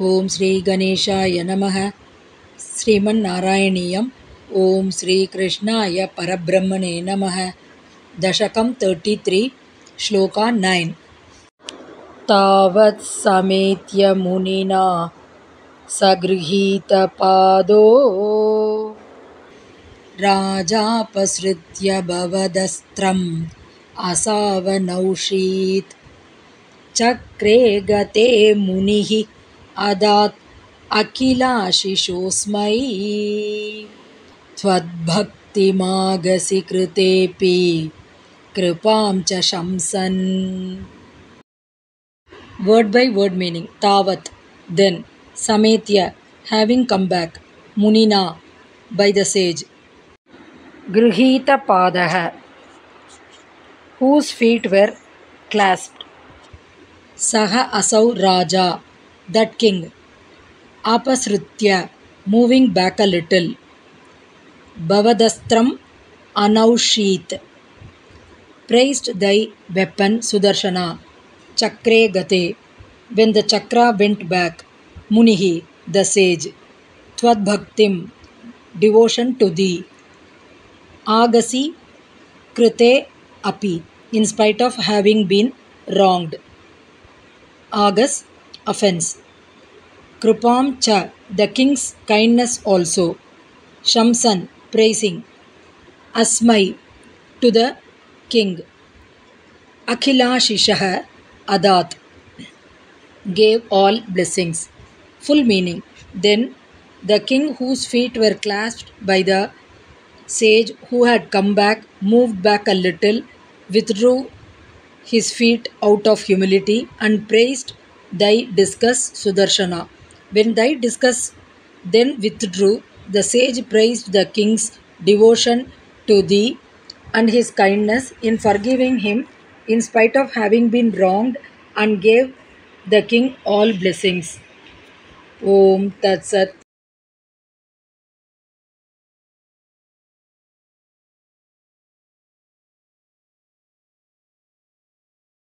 ओम श्री गणेशाय नमः। श्रीमन्नारायणीयम्। ओम श्री कृष्णाय परब्रह्मणे नमः। दशकं 33 श्लोका 9। तावत् समेत्य मुनिना सगृहीतपादो राजापसृत्य भवदस्त्रम् असावनौषीत् चक्रे गते मुनिः अदात् अखिलाशिषोऽस्मै त्वद्भक्तिमागसि कृतेऽपि कृपां च शंसन्। Word by word meaning. Tavat, then. Sametya, having come back. Munina, by the sage. Grihita padaha, whose feet were clasped. Saha asau raja, that king. Apasritya, moving back a little. Bhavadastram anaushit, praised thy weapon Sudarshana. Chakre gate, when the chakra went back. Munihi, the sage. Twadbhaktim, devotion to thee. Agasi krite api, in spite of having been wronged. Agas, offense. Krupam cha, the king's kindness also. Shamsan, praising. Asmai, to the king. Akhilashishah, adat, gave all blessings. Full meaning. Then the king whose feet were clasped by the sage who had come back moved back a little, withdrew his feet out of humility, and praised thy discus Sudarshana. When thy discus then withdrew, the sage praised the king's devotion to thee and his kindness in forgiving him in spite of having been wronged, and gave the king all blessings. Om Tat Sat.